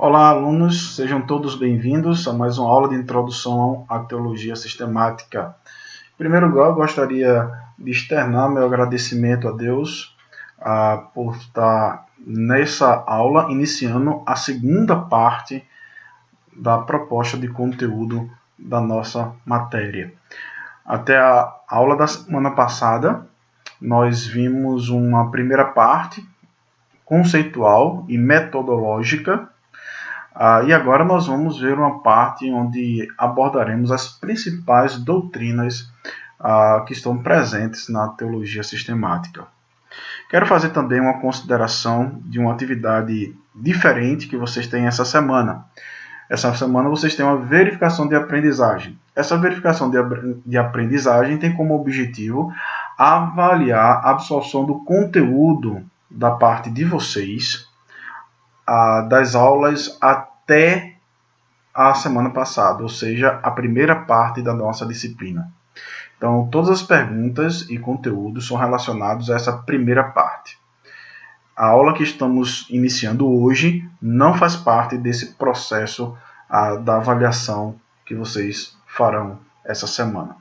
Olá, alunos, sejam todos bem-vindos a mais uma aula de introdução à teologia sistemática. Em primeiro lugar, eu gostaria de externar meu agradecimento a Deus por estar nessa aula iniciando a segunda parte da proposta de conteúdo da nossa matéria. Até a aula da semana passada, nós vimos uma primeira parte conceitual e metodológica. E agora nós vamos ver uma parte onde abordaremos as principais doutrinas que estão presentes na teologia sistemática. Quero fazer também uma consideração de uma atividade diferente que vocês têm essa semana. Essa semana vocês têm uma verificação de aprendizagem. Essa verificação de aprendizagem tem como objetivo avaliar a absorção do conteúdo da parte de vocês das aulas até a semana passada, ou seja, a primeira parte da nossa disciplina. Então, todas as perguntas e conteúdos são relacionados a essa primeira parte. A aula que estamos iniciando hoje não faz parte desse processo da avaliação que vocês farão essa semana.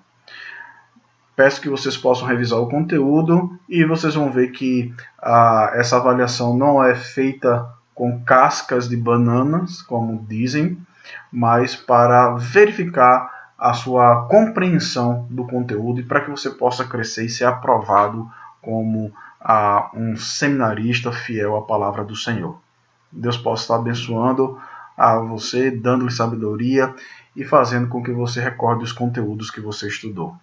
Peço que vocês possam revisar o conteúdo e vocês vão ver que essa avaliação não é feita com cascas de bananas, como dizem, mas para verificar a sua compreensão do conteúdo e para que você possa crescer e ser aprovado como um seminarista fiel à palavra do Senhor. Deus possa estar abençoando a você, dando-lhe sabedoria e fazendo com que você recorde os conteúdos que você estudou.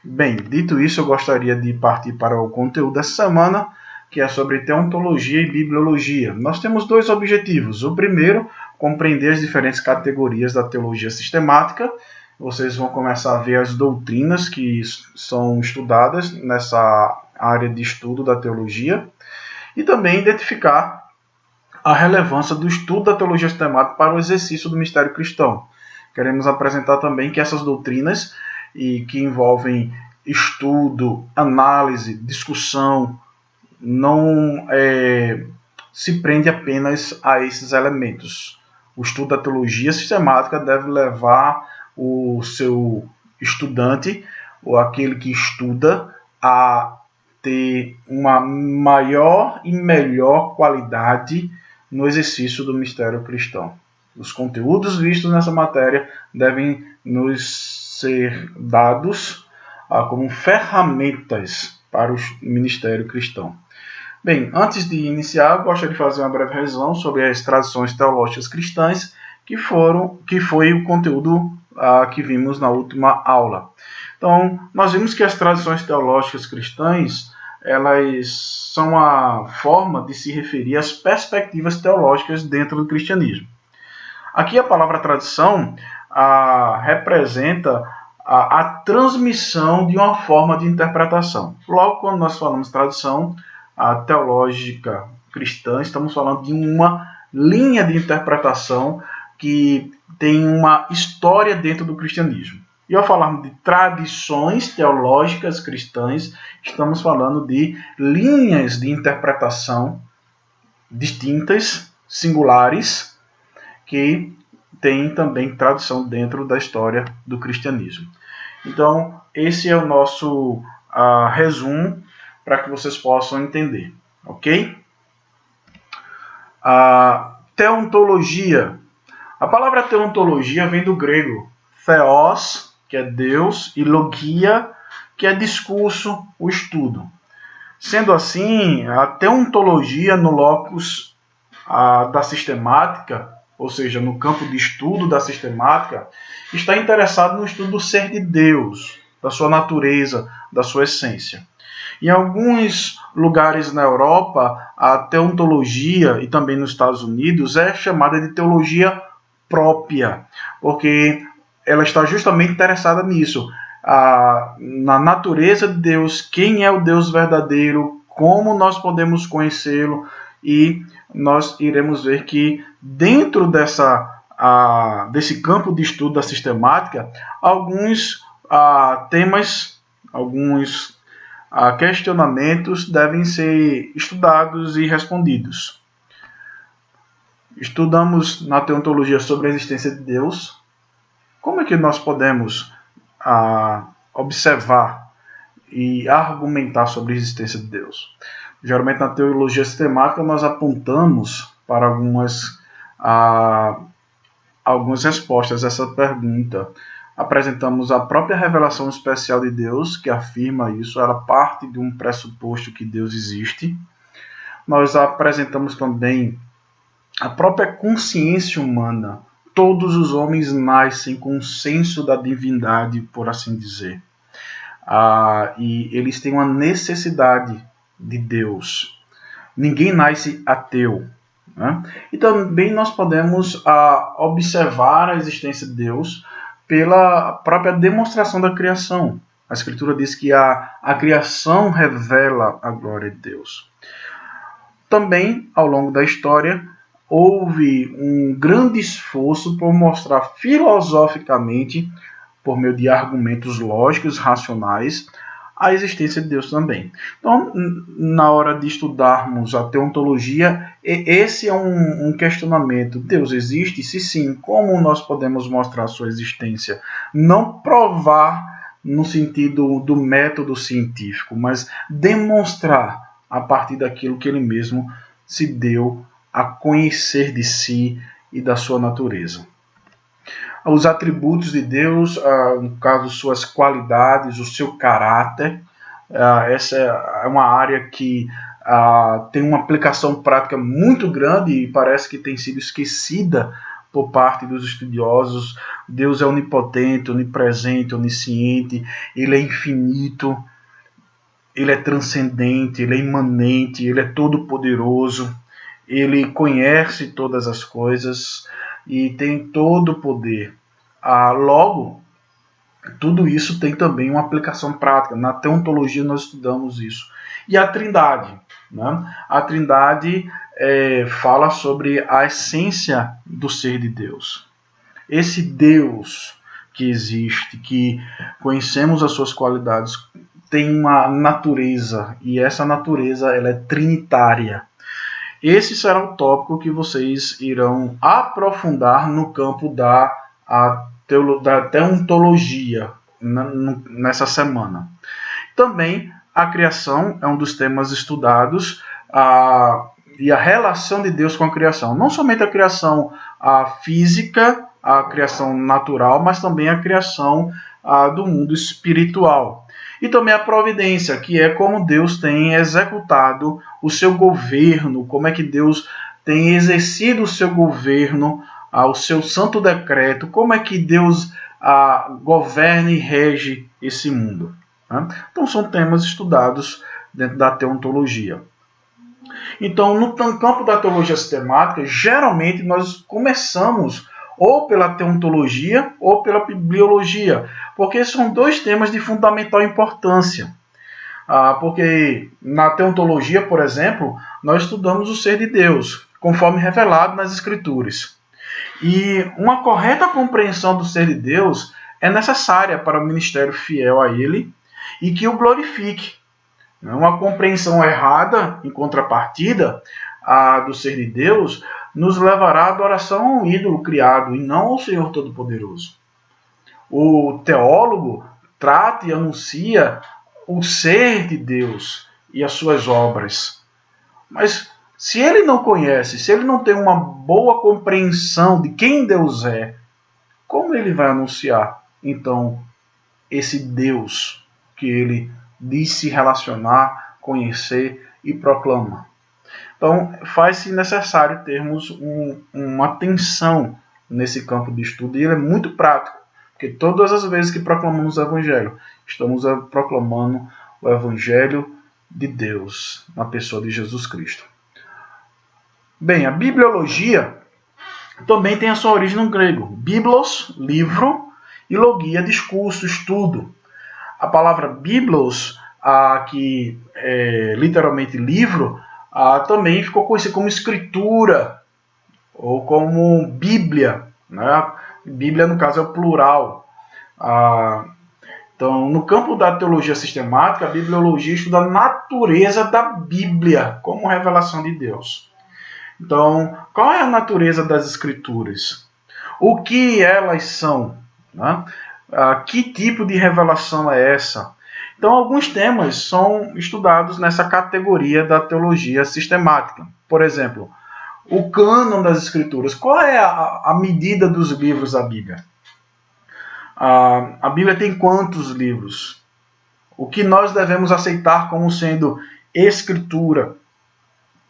Bem, dito isso, eu gostaria de partir para o conteúdo dessa semana, que é sobre teontologia e bibliologia. Nós temos dois objetivos. O primeiro, compreender as diferentes categorias da teologia sistemática. Vocês vão começar a ver as doutrinas que são estudadas nessa área de estudo da teologia e também identificar a relevância do estudo da teologia sistemática para o exercício do mistério cristão. Queremos apresentar também que essas doutrinas que envolvem estudo, análise, discussão, não se prende apenas a esses elementos. O estudo da teologia sistemática deve levar o seu estudante, ou aquele que estuda, a ter uma maior e melhor qualidade no exercício do mistério cristão. Os conteúdos vistos nessa matéria devem nos ser dados como ferramentas para o ministério cristão. Bem, antes de iniciar, gostaria de fazer uma breve revisão sobre as tradições teológicas cristãs, que foi o conteúdo que vimos na última aula. Então, nós vimos que as tradições teológicas cristãs, elas são a forma de se referir às perspectivas teológicas dentro do cristianismo. Aqui a palavra tradição representa a transmissão de uma forma de interpretação. Logo, quando nós falamos tradição teológica cristã, estamos falando de uma linha de interpretação que tem uma história dentro do cristianismo. E ao falarmos de tradições teológicas cristãs, estamos falando de linhas de interpretação distintas, singulares, que têm também tradição dentro da história do cristianismo. Então, esse é o nosso resumo para que vocês possam entender, ok? Teontologia. A palavra teontologia vem do grego theos, que é Deus, e logia, que é discurso, o estudo. Sendo assim, a teontologia no locus da sistemática, ou seja, no campo de estudo da sistemática, está interessado no estudo do ser de Deus, da sua natureza, da sua essência. Em alguns lugares na Europa, a teontologia, e também nos Estados Unidos, é chamada de teologia própria, porque ela está justamente interessada nisso, na natureza de Deus, quem é o Deus verdadeiro, como nós podemos conhecê-lo, e nós iremos ver que dentro desse campo de estudo da sistemática, alguns temas, alguns questionamentos devem ser estudados e respondidos. estudamos na teontologia sobre a existência de Deus. Como é que nós podemos observar e argumentar sobre a existência de Deus? Geralmente na teologia sistemática nós apontamos para algumas respostas a essa pergunta. Apresentamos a própria revelação especial de Deus, que afirma isso, ela parte de um pressuposto que Deus existe. Nós apresentamos também a própria consciência humana. Todos os homens nascem com um senso da divindade, por assim dizer. E eles têm uma necessidade de Deus. Ninguém nasce ateu. Né? E também nós podemos observar a existência de Deus pela própria demonstração da criação. A Escritura diz que a criação revela a glória de Deus. Também, ao longo da história, houve um grande esforço por mostrar filosoficamente, por meio de argumentos lógicos, racionais, a existência de Deus também. Então, na hora de estudarmos a teontologia, esse é um questionamento. Deus existe? Se sim, como nós podemos mostrar a sua existência? Não provar no sentido do método científico, mas demonstrar a partir daquilo que ele mesmo se deu a conhecer de si e da sua natureza. Os atributos de Deus, no caso, suas qualidades, o seu caráter, essa é uma área que tem uma aplicação prática muito grande e parece que tem sido esquecida por parte dos estudiosos. Deus é onipotente, onipresente, onisciente, ele é infinito, ele é transcendente, ele é imanente, ele é todo-poderoso, ele conhece todas as coisas e tem todo o poder. Logo, tudo isso tem também uma aplicação prática. Na teontologia nós estudamos isso. E a Trindade. Né? A Trindade fala sobre a essência do ser de Deus. Esse Deus que existe, que conhecemos as suas qualidades, tem uma natureza, e essa natureza ela é trinitária. Esse será o tópico que vocês irão aprofundar no campo da teontologia nessa semana. Também a criação é um dos temas estudados, e a relação de Deus com a criação. Não somente a criação física, a criação natural, mas também a criação do mundo espiritual. E também a providência, que é como Deus tem executado o seu governo, como é que Deus tem exercido o seu governo, o seu santo decreto, como é que Deus governa e rege esse mundo. Né? Então são temas estudados dentro da teontologia. Então, no campo da teologia sistemática, geralmente nós começamos ou pela teontologia ou pela bibliologia, porque são dois temas de fundamental importância. Porque na teontologia, por exemplo, nós estudamos o ser de Deus, conforme revelado nas Escrituras. E uma correta compreensão do ser de Deus é necessária para o ministério fiel a Ele e que o glorifique. Uma compreensão errada, em contrapartida, do ser de Deus, nos levará à adoração a um ídolo criado e não ao Senhor Todo-Poderoso. O teólogo trata e anuncia o ser de Deus e as suas obras. Mas se ele não conhece, se ele não tem uma boa compreensão de quem Deus é, como ele vai anunciar, então, esse Deus que ele diz se relacionar, conhecer e proclama? Então, faz-se necessário termos uma atenção nesse campo de estudo, e ele é muito prático, porque todas as vezes que proclamamos o Evangelho, estamos proclamando o Evangelho de Deus, na pessoa de Jesus Cristo. Bem, a bibliologia também tem a sua origem no grego. Biblos, livro, e logia, discurso, estudo. A palavra biblos, que é literalmente livro, também ficou conhecido como escritura, ou como Bíblia. Né? Bíblia, no caso, é o plural. Então, no campo da teologia sistemática, a bibliologia estuda a natureza da Bíblia como revelação de Deus. Então, qual é a natureza das Escrituras? O que elas são? Né? Que tipo de revelação é essa? Então, alguns temas são estudados nessa categoria da teologia sistemática. Por exemplo, o cânon das Escrituras. Qual é a medida dos livros da Bíblia? A Bíblia tem quantos livros? O que nós devemos aceitar como sendo Escritura?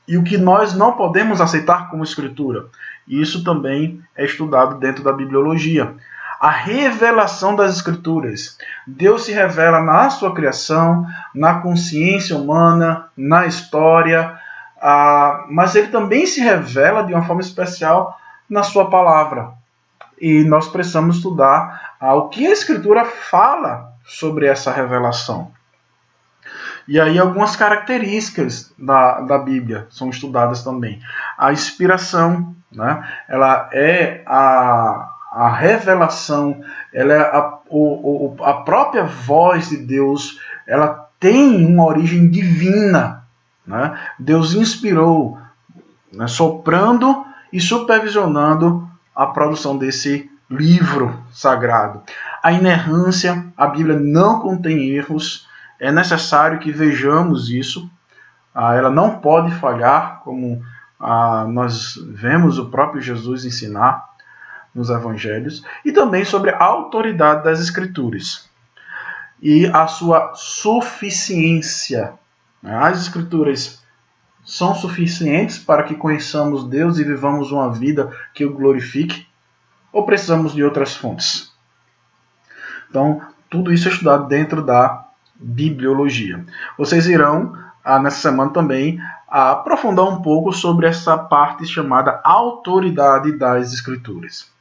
E o que nós não podemos aceitar como Escritura? Isso também é estudado dentro da bibliologia. A revelação das Escrituras. Deus se revela na sua criação, na consciência humana, na história, mas ele também se revela de uma forma especial na sua palavra. E nós precisamos estudar o que a Escritura fala sobre essa revelação. E aí algumas características da Bíblia são estudadas também. A inspiração, né? Ela é a revelação, ela é a própria voz de Deus, ela tem uma origem divina. Né? Deus inspirou, né, soprando e supervisionando a produção desse livro sagrado. A inerrância, a Bíblia não contém erros, é necessário que vejamos isso. Ela não pode falhar, como nós vemos o próprio Jesus ensinar nos evangelhos, e também sobre a autoridade das Escrituras e a sua suficiência. As Escrituras são suficientes para que conheçamos Deus e vivamos uma vida que o glorifique, ou precisamos de outras fontes? Então, tudo isso é estudado dentro da bibliologia. Vocês irão, nessa semana também, aprofundar um pouco sobre essa parte chamada autoridade das Escrituras.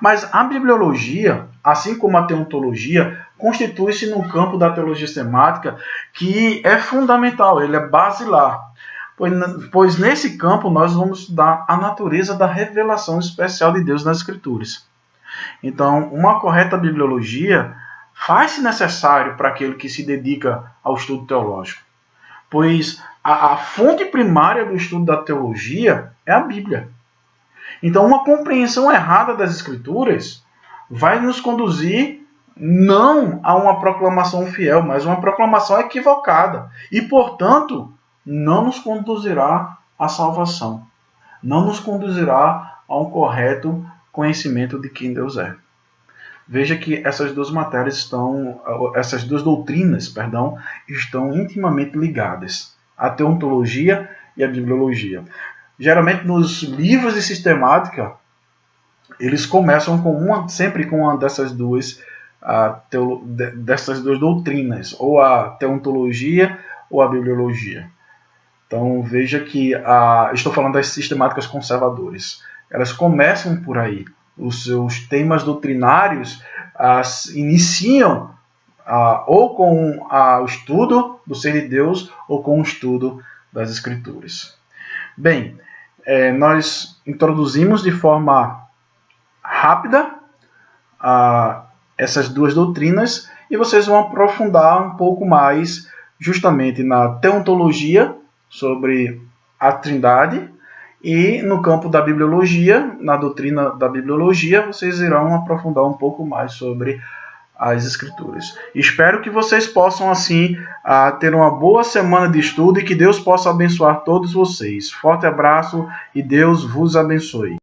Mas a bibliologia, assim como a teontologia, constitui-se num campo da teologia sistemática que é fundamental, ele é basilar. Pois nesse campo nós vamos estudar a natureza da revelação especial de Deus nas Escrituras. Então, uma correta bibliologia faz-se necessário para aquele que se dedica ao estudo teológico. Pois a fonte primária do estudo da teologia é a Bíblia. Então, uma compreensão errada das Escrituras vai nos conduzir não a uma proclamação fiel, mas uma proclamação equivocada. E, portanto, não nos conduzirá à salvação. Não nos conduzirá a um correto conhecimento de quem Deus é. Veja que essas duas doutrinas estão intimamente ligadas. A teontologia e a bibliologia. Geralmente nos livros de sistemática, eles começam sempre com uma dessas duas doutrinas, ou a teontologia ou a bibliologia. Então veja que estou falando das sistemáticas conservadoras. Elas começam por aí. Os seus temas doutrinários iniciam ou com o estudo do ser de Deus ou com o estudo das Escrituras. Bem, nós introduzimos de forma rápida essas duas doutrinas e vocês vão aprofundar um pouco mais justamente na teontologia sobre a Trindade e no campo da bibliologia, na doutrina da bibliologia, vocês irão aprofundar um pouco mais sobre as Escrituras. Espero que vocês possam, assim, ter uma boa semana de estudo e que Deus possa abençoar todos vocês. Forte abraço e Deus vos abençoe.